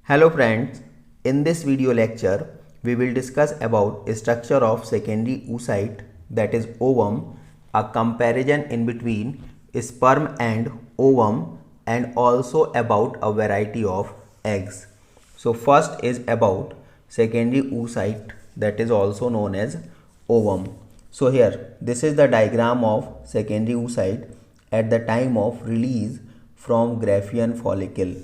Hello friends, in this video lecture we will discuss about structure of secondary oocyte, that is ovum, a comparison in between sperm and ovum, and also about a variety of eggs. So first is about secondary oocyte, that is also known as ovum. So here this is the diagram of secondary oocyte at the time of release from Graafian follicle.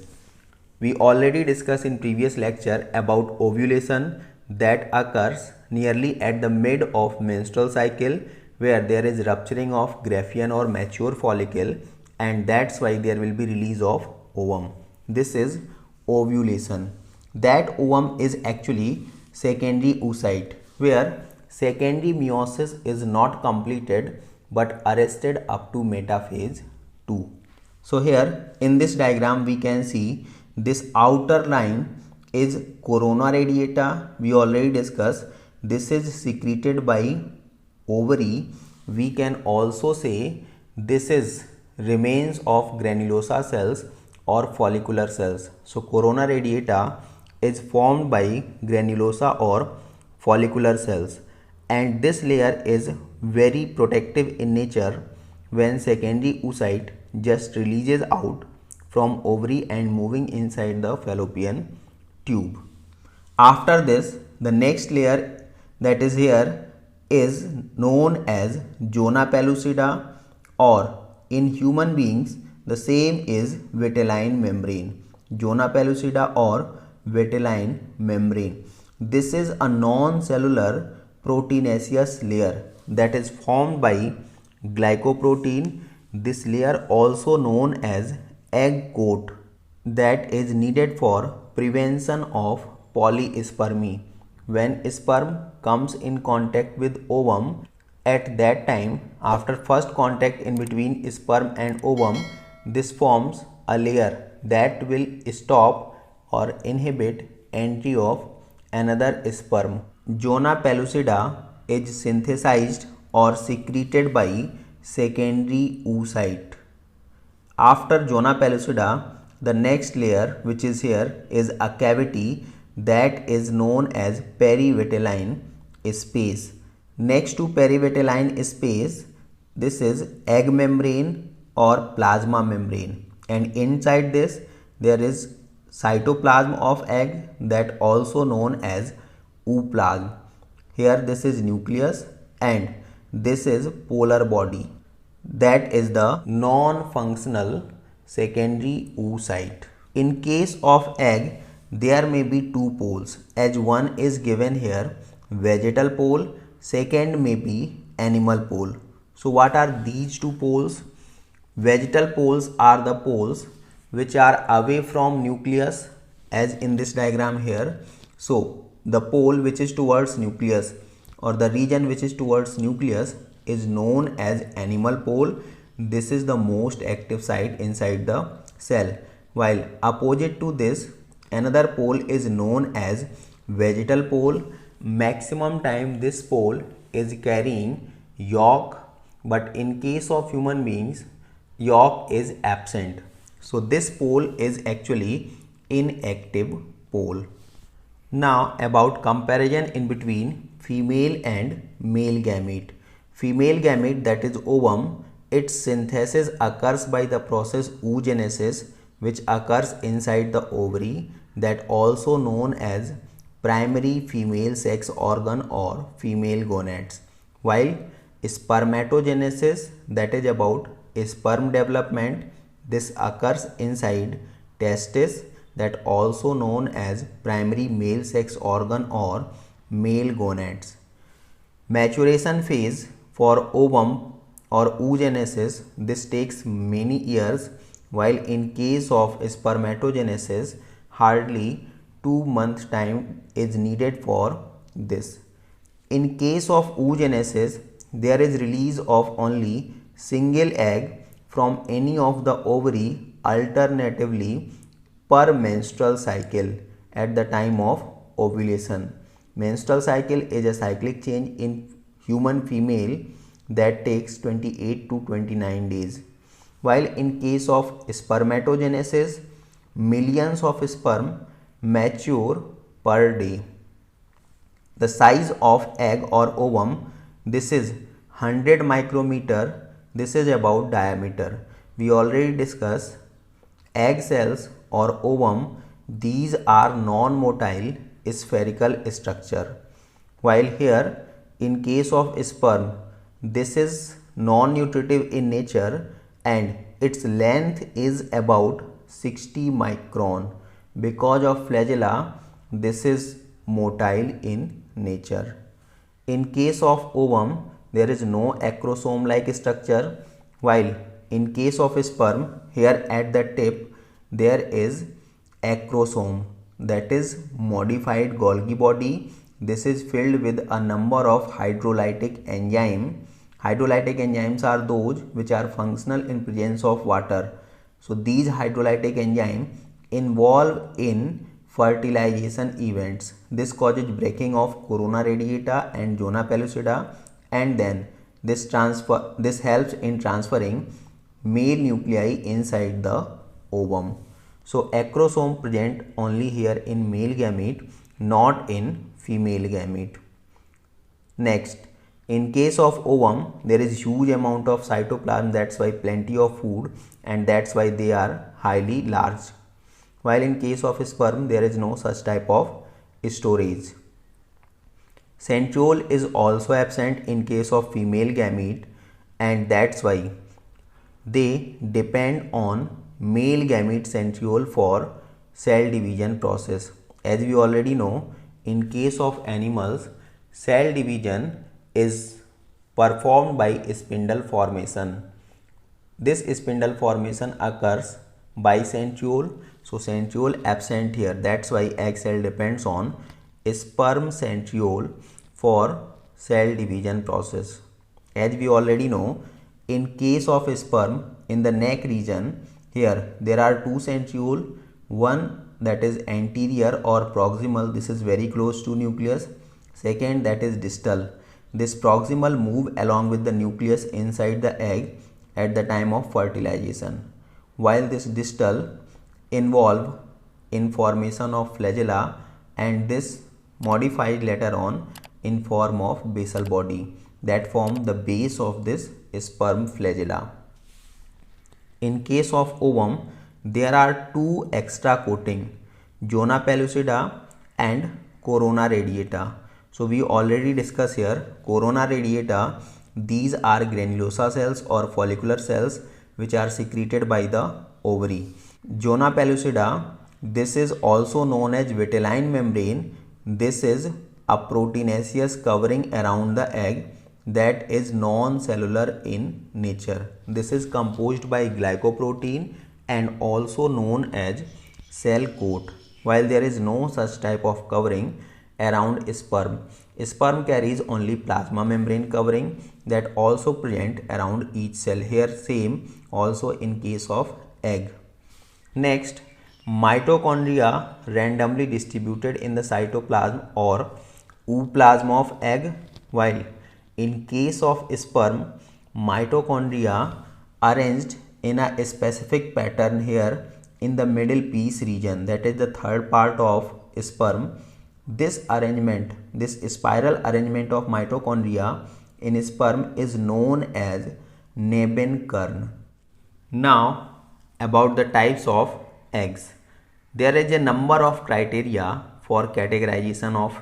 We already discussed in previous lecture about ovulation that occurs nearly at the mid of menstrual cycle, where there is rupturing of Graafian or mature follicle, and that's why there will be release of ovum. This is ovulation. That ovum is actually secondary oocyte, where secondary meiosis is not completed but arrested up to metaphase 2. So here in this diagram we can see this outer line is corona radiata. We already discussed this is secreted by ovary. We can also say this is remains of granulosa cells or follicular cells. So corona radiata is formed by granulosa or follicular cells, and this layer is very protective in nature when secondary oocyte just releases out from ovary and moving inside the fallopian tube. After this, the next layer that is here is known as zona pellucida, or in human beings the same is vitelline membrane. Zona pellucida or vitelline membrane. This is a non-cellular proteinaceous layer that is formed by glycoprotein. This layer also known as egg coat, that is needed for prevention of polyspermy. When sperm comes in contact with ovum, at that time after first contact in between sperm and ovum, this forms a layer that will stop or inhibit entry of another sperm. Zona pellucida is synthesized or secreted by secondary oocyte. After zona pellucida, the next layer which is here is a cavity that is known as perivitelline space. Next to perivitelline space, this is egg membrane or plasma membrane, and inside this there is cytoplasm of egg, that also known as ooplasm. Here this is nucleus and this is polar body, that is the non-functional secondary oocyte. In case of egg, there may be two poles, as one is given here, vegetal pole, second may be animal pole. So what are these two poles? Vegetal poles are the poles which are away from nucleus, as in this diagram here. So the pole which is towards nucleus, or the region which is towards nucleus, is known as animal pole. This is the most active site inside the cell, while opposite to this another pole is known as vegetal pole. Maximum time this pole is carrying yolk, but in case of human beings yolk is absent. So this pole is actually inactive pole. Now about comparison in between female and male gamete. Female gamete, that is ovum, its synthesis occurs by the process oogenesis, which occurs inside the ovary, that also known as primary female sex organ or female gonads, while spermatogenesis, that is about sperm development, this occurs inside testis, that also known as primary male sex organ or male gonads. Maturation phase for ovum or oogenesis, this takes many years, while in case of spermatogenesis hardly 2 months time is needed for this. In case of oogenesis, there is release of only single egg from any of the ovary alternatively per menstrual cycle at the time of ovulation. Menstrual cycle is a cyclic change in human female that takes 28 to 29 days, while in case of spermatogenesis millions of sperm mature per day. The size of egg or ovum, this is 100 micrometer, this is about diameter. We already discussed egg cells or ovum, these are non-motile spherical structure. While here in case of sperm, this is non-nutritive in nature and its length is about 60 micron. Because of flagella, this is motile in nature. In case of ovum, there is no acrosome like structure, while in case of sperm, here at the tip there is acrosome, that is modified Golgi body. This is filled with a number of hydrolytic enzymes. Hydrolytic enzymes are those which are functional in presence of water. So these hydrolytic enzymes involved in fertilization events. This causes breaking of corona radiata and zona pellucida, and then this helps in transferring male nuclei inside the ovum. So acrosome present only here in male gamete, not in female gamete. Next, in case of ovum, there is huge amount of cytoplasm, that's why plenty of food, and that's why they are highly large. While in case of sperm, there is no such type of storage. Centriole is also absent in case of female gamete, and that's why they depend on male gamete centriole for cell division process. As we already know, in case of animals, cell division is performed by spindle formation. This spindle formation occurs by centriole. So centriole absent here, that's why egg cell depends on sperm centriole for cell division process. As we already know, in case of sperm, in the neck region, here there are two centriole, one that is anterior or proximal, this is very close to nucleus. Second, that is distal. This proximal move along with the nucleus inside the egg at the time of fertilization, while this distal involve in formation of flagella, and this modified later on in form of basal body that form the base of this sperm flagella. In case of ovum, there are two extra coating, zona pellucida and corona radiata. So we already discussed here corona radiata, these are granulosa cells or follicular cells which are secreted by the ovary. Zona pellucida, this is also known as vitelline membrane. This is a proteinaceous covering around the egg that is non-cellular in nature. This is composed by glycoprotein and also known as cell coat, while there is no such type of covering around sperm. Sperm carries only plasma membrane covering that also present around each cell. Here same also in case of egg. Next, mitochondria randomly distributed in the cytoplasm or ooplasm of egg, while in case of sperm, mitochondria arranged in a specific pattern here in the middle piece region, that is the third part of sperm. This arrangement, this spiral arrangement of mitochondria in sperm is known as Nebenkern. Now about the types of eggs. There is a number of criteria for categorization of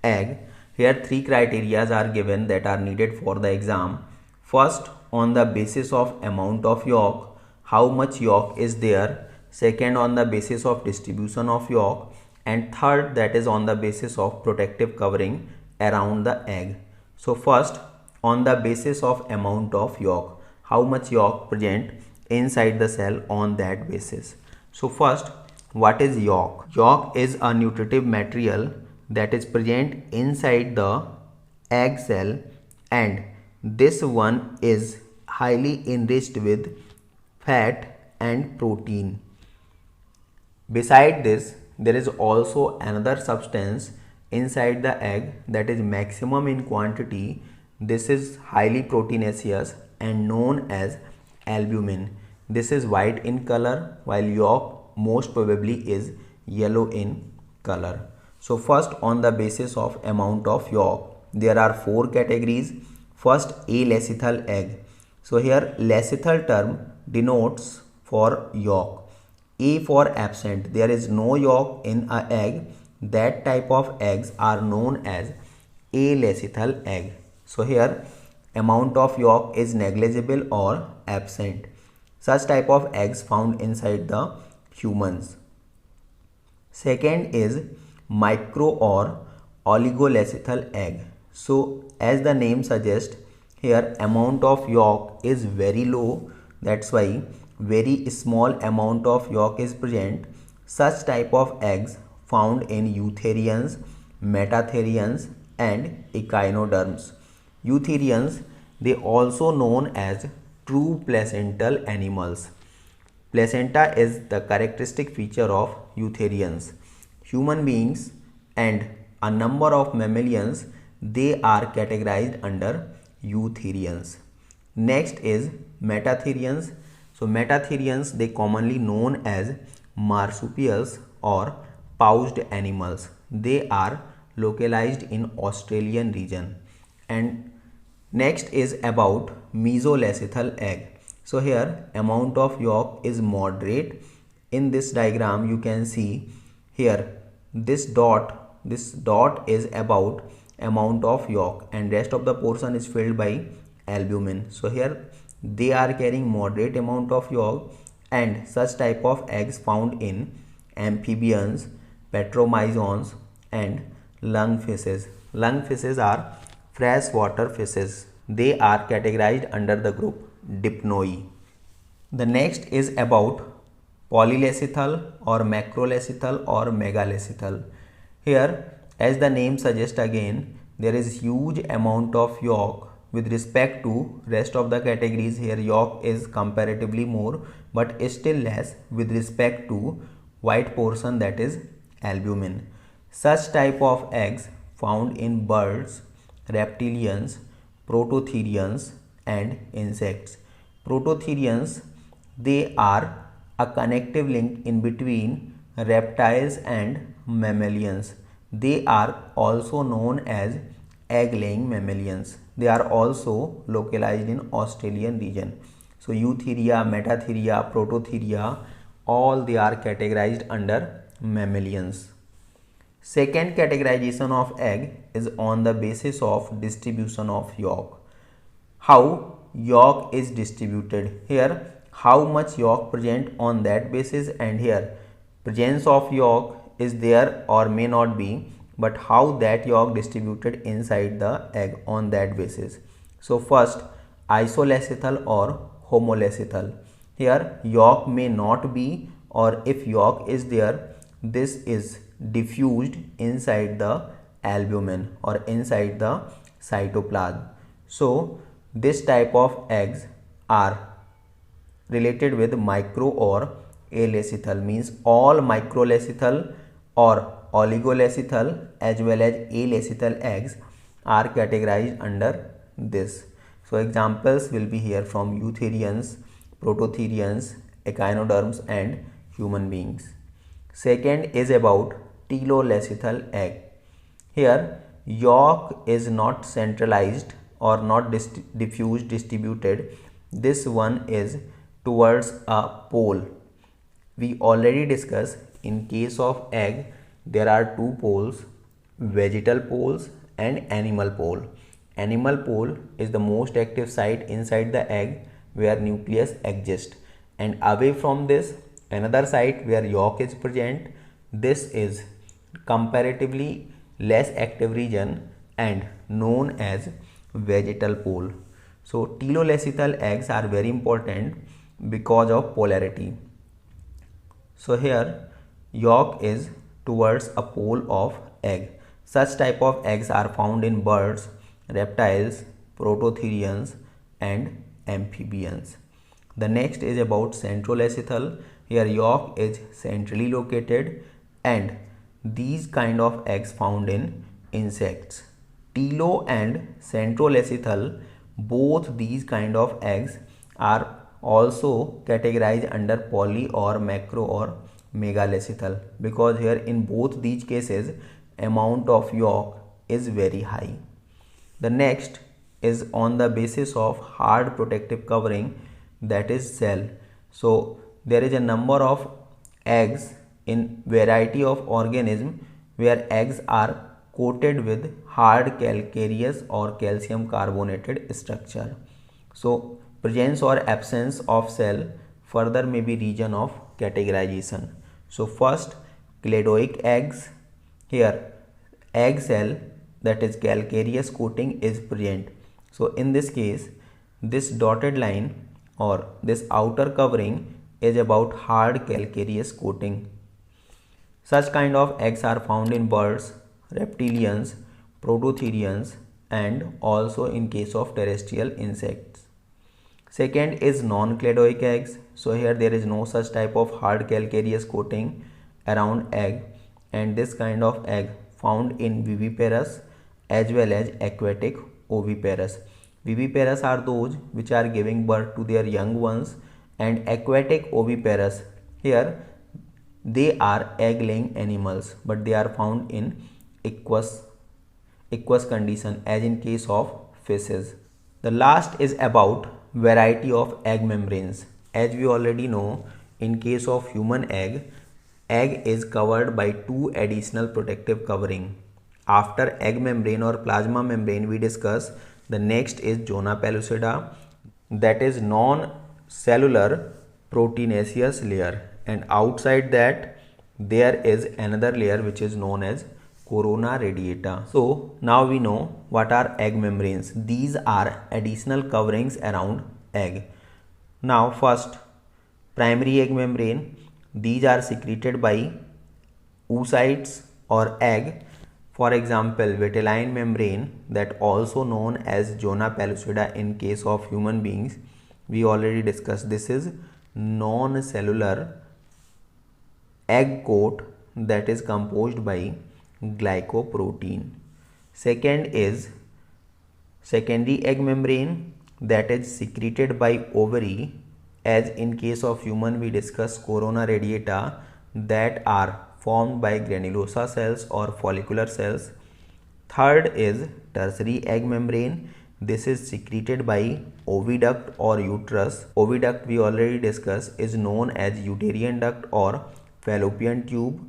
egg. Here three criteria are given that are needed for the exam. First, on the basis of amount of yolk, how much yolk is there. Second, on the basis of distribution of yolk, and third, that is on the basis of protective covering around the egg. So first, on the basis of amount of yolk, how much yolk present inside the cell on that basis. So first, what is yolk? Yolk is a nutritive material that is present inside the egg cell, and this one is highly enriched with fat and protein. Beside this, there is also another substance inside the egg that is maximum in quantity. This is highly proteinaceous and known as albumin. This is white in color, while yolk most probably is yellow in color. So first, on the basis of amount of yolk, there are 4 categories. First, alecithal egg. So here lecithal term denotes for yolk. A for absent, there is no yolk in a egg. That type of eggs are known as alecithal egg. So here amount of yolk is negligible or absent. Such type of eggs found inside the humans. Second is micro or oligolecithal egg. So as the name suggests, here amount of yolk is very low. That's why very small amount of yolk is present. Such type of eggs found in eutherians, metatherians and echinoderms. Eutherians, they also known as true placental animals. Placenta is the characteristic feature of eutherians. Human beings and a number of mammalians, they are categorized under eutherians. Next is metatherians. So metatherians, they commonly known as marsupials or pouched animals. They are localized in Australian region. And next is about mesolecithal egg. So here amount of yolk is moderate. In this diagram you can see here this dot is about amount of yolk and rest of the portion is filled by albumin. So here they are carrying moderate amount of yolk, and such type of eggs found in amphibians, petromyzons and lungfishes. Lungfishes are freshwater fishes. They are categorized under the group Dipnoi. The next is about polylecithal or macrolecithal or megalecithal. Here, as the name suggests again, there is huge amount of yolk. With respect to rest of the categories, here yolk is comparatively more but still less with respect to white portion, that is albumin. Such type of eggs found in birds, reptilians, prototherians and insects. Prototherians, they are a connective link in between reptiles and mammalians. They are also known as egg-laying mammalians. They are also localized in Australian region. So eutheria, metatheria, prototheria, all they are categorized under mammalians. Second categorization of egg is on the basis of distribution of yolk. How yolk is distributed? Here how much yolk present on that basis, and here presence of yolk is there or may not be, but how that yolk distributed inside the egg on that basis. So first, isolecithal or homolecithal. Here yolk may not be, or if yolk is there, this is diffused inside the albumin or inside the cytoplasm. So this type of eggs are related with micro or alecithal, means all microlecithal or oligolecithal as well as alecithal eggs are categorized under this. So examples will be here from eutherians, prototherians, echinoderms and human beings. Second is about telolecithal egg. Here yolk is not centralized or not diffused distributed. This one is towards a pole. We already discussed in case of egg there are two poles, vegetal poles and animal pole. Animal pole is the most active site inside the egg where nucleus exists, and away from this another site where yolk is present. This is comparatively less active region and known as vegetal pole. So telolecithal eggs are very important because of polarity. So here yolk is towards a pole of egg. Such type of eggs are found in birds, reptiles, prototherians and amphibians. The next is about centrolecithal. Here yolk is centrally located, and these kind of eggs found in insects. Telo and centrolecithal, both these kind of eggs are also categorized under poly or macro or megalocystal, because here in both these cases amount of yolk is very high. The next is on the basis of hard protective covering, that is cell. So there is a number of eggs in variety of organism where eggs are coated with hard calcareous or calcium carbonated structure. So presence or absence of cell further may be region of categorization. So first, cladoic eggs. Here egg cell, that is calcareous coating, is present. So in this case, this dotted line or this outer covering is about hard calcareous coating. Such kind of eggs are found in birds, reptilians, prototherians, and also in case of terrestrial insects. Second is non-cladoic eggs. So here there is no such type of hard calcareous coating around egg, and this kind of egg found in viviparous as well as aquatic oviparous. Viviparous are those which are giving birth to their young ones, and aquatic oviparous, here they are egg laying animals, but they are found in aqueous condition as in case of fishes. The last is about variety of egg membranes. As we already know, in case of human egg is covered by two additional protective covering. After egg membrane or plasma membrane we discuss, the next is zona pellucida, that is non-cellular proteinaceous layer, and outside that there is another layer which is known as corona radiata. So now we know what are egg membranes. These are additional coverings around egg. Now first, primary egg membrane. These are secreted by oocytes or egg. For example, vitelline membrane, that also known as zona pellucida in case of human beings, we already discussed. This is non-cellular egg coat that is composed by glycoprotein. Second is secondary egg membrane, that is secreted by ovary, as in case of human we discuss corona radiata, that are formed by granulosa cells or follicular cells. Third is tertiary egg membrane. This is secreted by oviduct or uterus. Oviduct we already discussed is known as uterine duct or fallopian tube.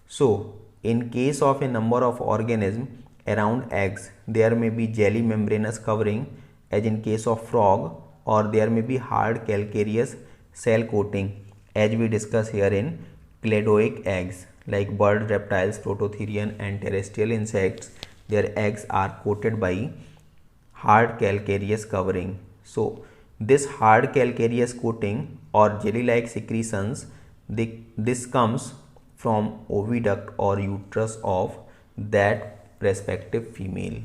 So in case of a number of organisms around eggs, there may be jelly membranous covering as in case of frog, or there may be hard calcareous cell coating as we discuss here in cladoic eggs, like bird, reptiles, prototherian and terrestrial insects. Their eggs are coated by hard calcareous covering. So this hard calcareous coating or jelly-like secretions, this comes from oviduct or uterus of that respective female.